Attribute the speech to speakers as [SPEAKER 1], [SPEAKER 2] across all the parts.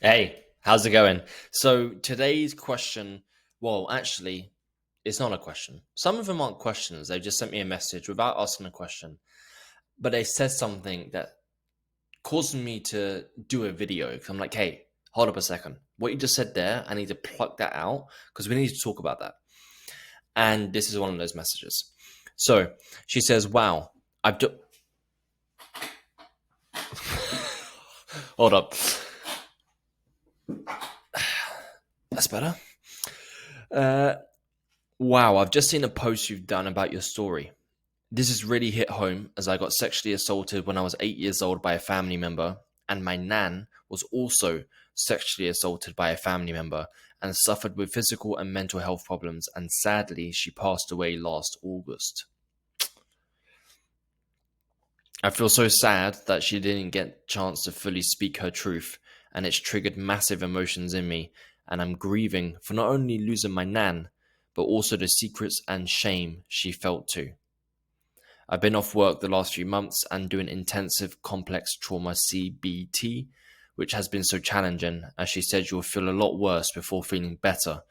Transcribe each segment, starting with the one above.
[SPEAKER 1] Hey, how's it going? So today's question, well, actually, it's not a question. Some of them aren't questions. They just sent me a message without asking a question, but they said something that caused me to do a video. I'm like, hey, hold up a second. What you just said there, I need to pluck that out because we need to talk about that. And this is one of those messages. So she says, wow, I've done. Hold up. That's better. Uh, wow, I've just seen a post you've done about your story. This has really hit home as I got sexually assaulted when I was 8 years old by a family member, and my nan was also sexually assaulted by a family member and suffered with physical and mental health problems, and sadly, she passed away last August. I feel so sad that she didn't get a chance to fully speak her truth, and it's triggered massive emotions in me, and I'm grieving for not only losing my nan, but also the secrets and shame she felt too. I've been off work the last few months and doing intensive complex trauma CBT, which has been so challenging. As she said, you'll feel a lot worse before feeling better.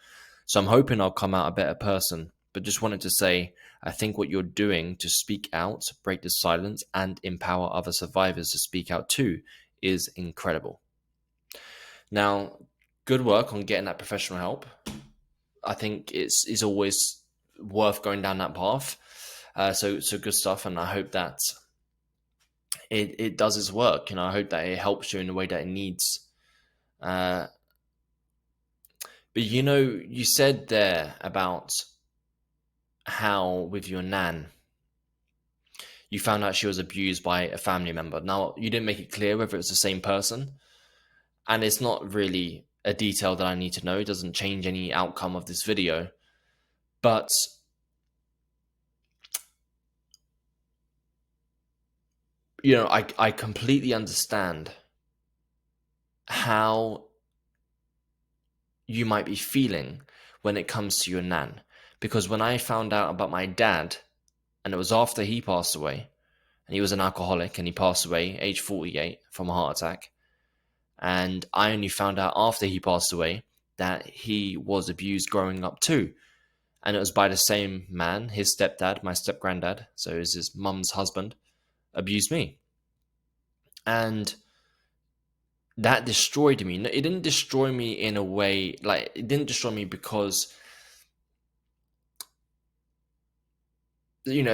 [SPEAKER 1] So I'm hoping I'll come out a better person. But just wanted to say, I think what you're doing to speak out, break the silence, and empower other survivors to speak out too is incredible. Now, good work on getting that professional help. I think it's always worth going down that path. So good stuff, and I hope that it does its work. I hope that it helps you in the way that it needs. Uh, but you said there about how with your nan, you found out she was abused by a family member. Now you didn't make it clear whether it's the same person, and it's not really a detail that I need to know. It doesn't change any outcome of this video, but I completely understand how you might be feeling when it comes to your nan. Because when I found out about my dad, and it was after he passed away, and he was an alcoholic and he passed away age 48 from a heart attack. And I only found out after he passed away that he was abused growing up too. And it was by the same man, his stepdad, my step granddad, so it was his mum's husband, abused me. And that destroyed me. It didn't destroy me in a way, like, it didn't destroy me because,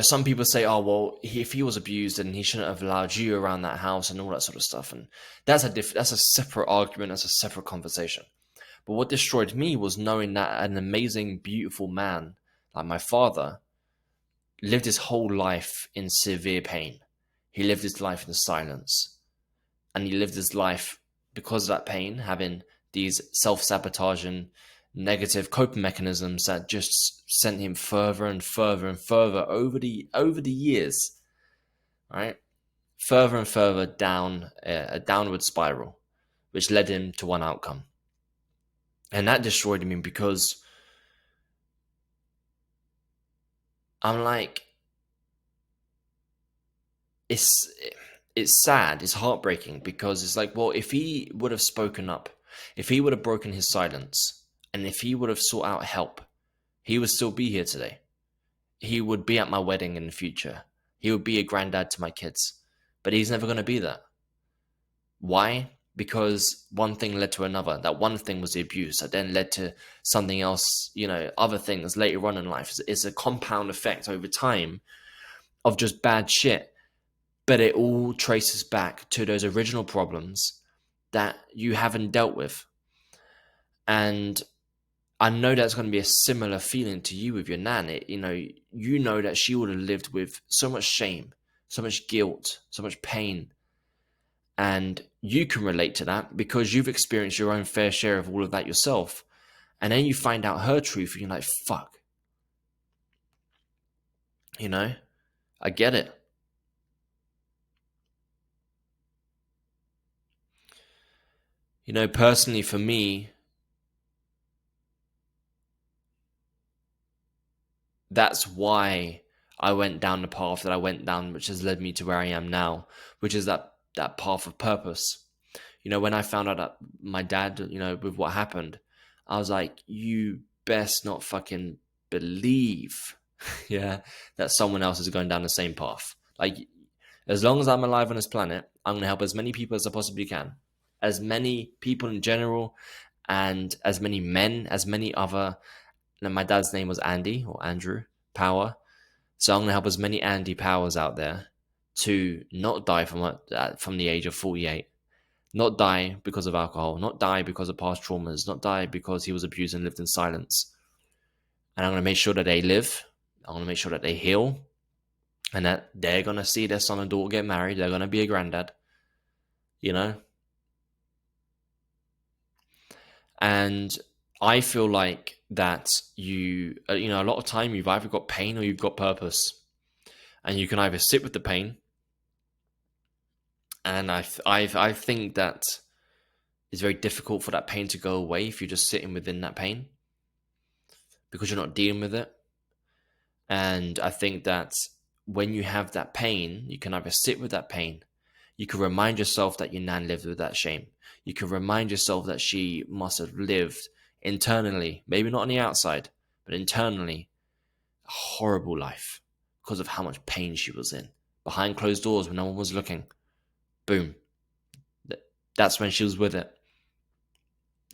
[SPEAKER 1] some people say, oh, well, if he was abused, then he shouldn't have allowed you around that house and all that sort of stuff. And that's a separate argument, that's a separate conversation. But what destroyed me was knowing that an amazing, beautiful man like my father lived his whole life in severe pain. He lived his life in silence. And he lived his life because of that pain, having these self-sabotaging negative coping mechanisms that just sent him further and further and further over the years, right? Further and further down a downward spiral, which led him to one outcome. And that destroyed me because I'm like, it's it's sad, it's heartbreaking, because it's like, well, if he would have spoken up, if he would have broken his silence, and if he would have sought out help, he would still be here today. He would be at my wedding in the future. He would be a granddad to my kids. But he's never going to be that. Why? Because one thing led to another. That one thing was the abuse that then led to something else, other things later on in life. It's a compound effect over time of just bad shit. But it all traces back to those original problems that you haven't dealt with. And I know that's going to be a similar feeling to you with your nan. You know that she would have lived with so much shame, so much guilt, so much pain. And you can relate to that because you've experienced your own fair share of all of that yourself. And then you find out her truth and you're like, fuck. I get it. Personally for me, that's why I went down the path that I went down, which has led me to where I am now, which is that path of purpose. When I found out that my dad, with what happened, I was like, you best not fucking believe, yeah, that someone else is going down the same path. Like, as long as I'm alive on this planet, I'm going to help as many people as I possibly can. As many people in general, and as many men, as many other. My dad's name was Andy or Andrew Power. So I'm going to help as many Andy Powers out there to not die from the age of 48, not die because of alcohol, not die because of past traumas, not die because he was abused and lived in silence. And I'm going to make sure that they live. I'm going to make sure that they heal, and that they're going to see their son and daughter get married. They're going to be a granddad, you know? And I feel like that a lot of time you've either got pain or you've got purpose. And you can either sit with the pain, and I think that it's very difficult for that pain to go away if you're just sitting within that pain because you're not dealing with it. And I think that when you have that pain, you can either sit with that pain. You can remind yourself that your nan lived with that shame. You can remind yourself that she must have lived internally, maybe not on the outside, but internally, a horrible life because of how much pain she was in. Behind closed doors when no one was looking. Boom. That's when she was with it.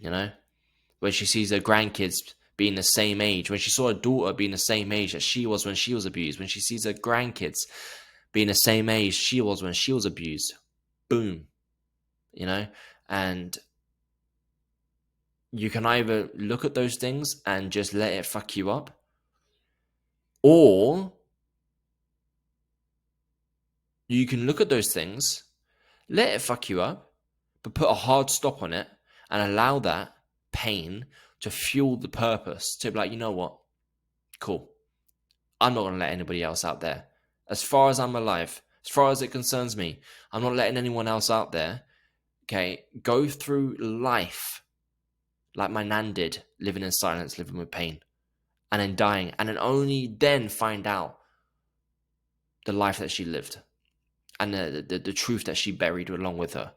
[SPEAKER 1] When she sees her grandkids being the same age, when she saw her daughter being the same age that she was when she was abused, when she sees her grandkids being the same age she was when she was abused, boom. And you can either look at those things and just let it fuck you up, or you can look at those things, let it fuck you up, but put a hard stop on it and allow that pain to fuel the purpose, to be like, you know what? Cool. I'm not going to let anybody else out there. As far as I'm alive, as far as it concerns me, I'm not letting anyone else out there, okay, go through life like my nan did, living in silence, living with pain, and then dying, and then only then find out the life that she lived and the truth that she buried along with her.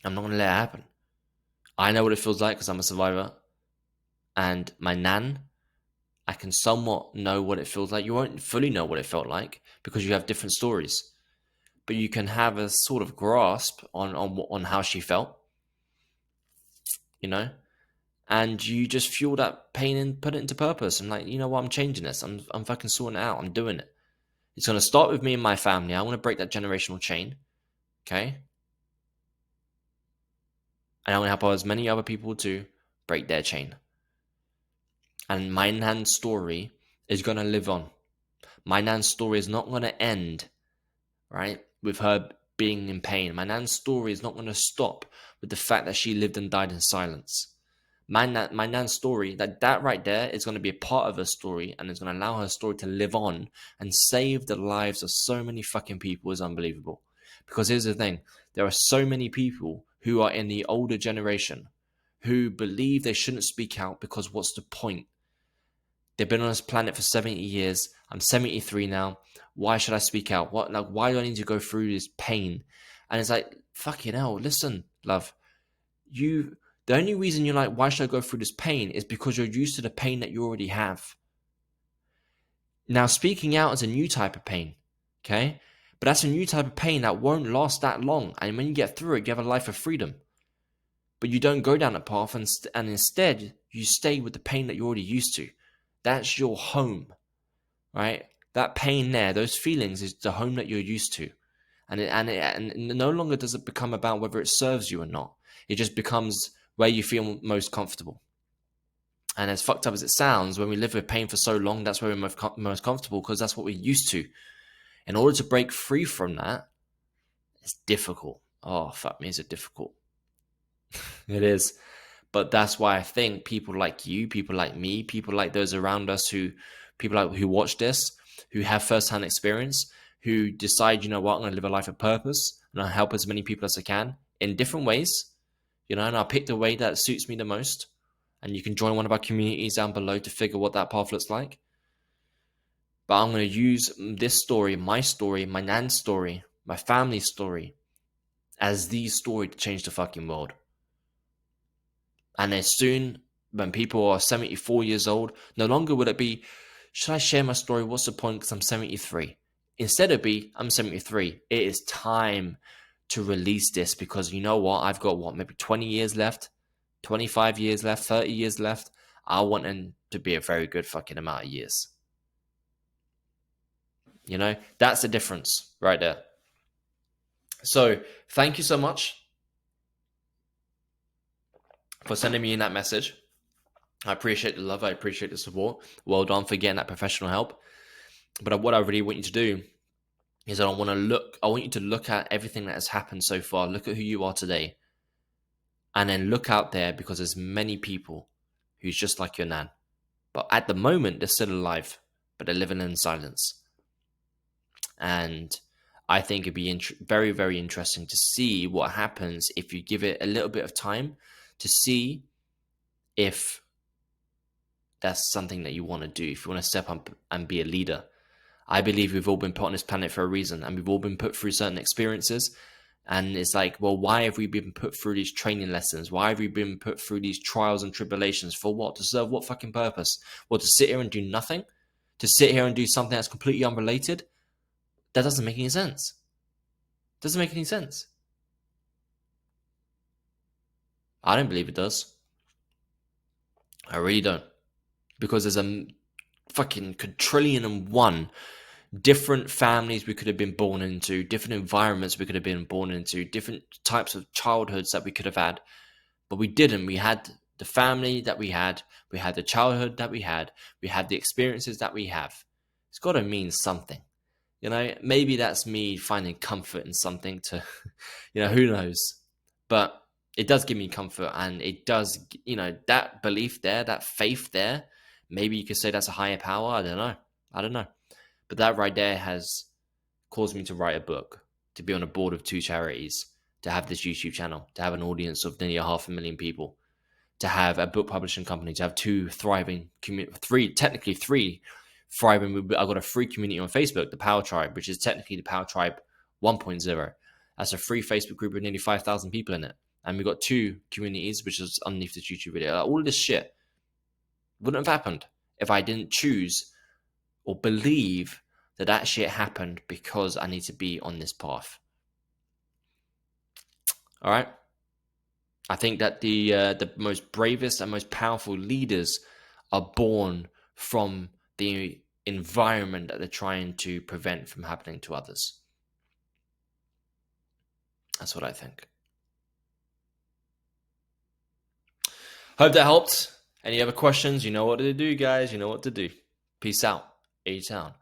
[SPEAKER 1] I'm not going to let it happen. I know what it feels like because I'm a survivor. And my nan, I can somewhat know what it feels like. You won't fully know what it felt like because you have different stories. But you can have a sort of grasp on how she felt, And you just fuel that pain and put it into purpose. And like, you know what, I'm changing this. I'm fucking sorting it out. I'm doing it. It's going to start with me and my family. I want to break that generational chain. Okay? And I want to help as many other people to break their chain. And my nan's story is going to live on. My nan's story is not going to end, right, with her being in pain. My nan's story is not going to stop with the fact that she lived and died in silence. My nan's story, that right there is going to be a part of her story, and it's going to allow her story to live on and save the lives of so many fucking people. Is unbelievable. Because here's the thing, there are so many people who are in the older generation who believe they shouldn't speak out because what's the point? They've been on this planet for 70 years. I'm 73 now. Why should I speak out? Why do I need to go through this pain? And it's like, fucking hell, listen, love. The only reason you're like, why should I go through this pain is because you're used to the pain that you already have. Now, speaking out is a new type of pain, okay? But that's a new type of pain that won't last that long. And when you get through it, you have a life of freedom. But you don't go down that path, and instead, you stay with the pain that you're already used to. That's your home, right? That pain there, those feelings is the home that you're used to. And no longer does it become about whether it serves you or not. It just becomes where you feel most comfortable. And as fucked up as it sounds, when we live with pain for so long, that's where we're most comfortable because that's what we're used to. In order to break free from that, it's difficult. Oh, fuck me, is it difficult? It is. But that's why I think people like you, people like me, people like those around us who watch this, who have first-hand experience, who decide, you know what, I'm going to live a life of purpose and I'll help as many people as I can in different ways, and I'll pick the way that suits me the most. And you can join one of our communities down below to figure what that path looks like. But I'm going to use this story, my nan's story, my family's story, as the story to change the fucking world. And then soon, when people are 74 years old, no longer will it be, should I share my story? What's the point? Because I'm 73. Instead of be, I'm 73. It is time to release this, because you know what? I've got maybe 20 years left, 25 years left, 30 years left. I want them to be a very good fucking amount of years. You know, that's the difference right there. So thank you so much for sending me in that message. I appreciate the love. I appreciate the support. Well done for getting that professional help. But what I really want you to do is I want you to look at everything that has happened so far. Look at who you are today. And then look out there, because there's many people who's just like your nan. But at the moment, they're still alive, but they're living in silence. And I think it'd be very, very interesting to see what happens if you give it a little bit of time to see if that's something that you want to do, if you want to step up and be a leader. I believe we've all been put on this planet for a reason, and we've all been put through certain experiences. And it's like, well, why have we been put through these training lessons? Why have we been put through these trials and tribulations? For what? To serve what fucking purpose? Well, to sit here and do nothing? To sit here and do something that's completely unrelated? That doesn't make any sense. Doesn't make any sense. I don't believe it does. I really don't. Because there's a fucking quadrillion and one different families we could have been born into, different environments we could have been born into, different types of childhoods that we could have had. But we didn't. We had the family that we had the childhood that we had the experiences that we have. It's got to mean something. You know, maybe that's me finding comfort in something to, who knows. But it does give me comfort, and it does, that belief there, that faith there, maybe you could say that's a higher power. I don't know. But that right there has caused me to write a book, to be on a board of 2 charities, to have this YouTube channel, to have an audience of nearly 500,000 people, to have a book publishing company, to have 2 thriving, 3 thriving. I've got a free community on Facebook, the Power Tribe, which is technically the Power Tribe 1.0. That's a free Facebook group with nearly 5,000 people in it. And we've got 2 communities, which is underneath this YouTube video. All of this shit wouldn't have happened if I didn't choose or believe that shit happened because I need to be on this path. All right? I think that the most bravest and most powerful leaders are born from the environment that they're trying to prevent from happening to others. That's what I think. Hope that helped. Any other questions? You know what to do, guys. You know what to do. Peace out. A-Town.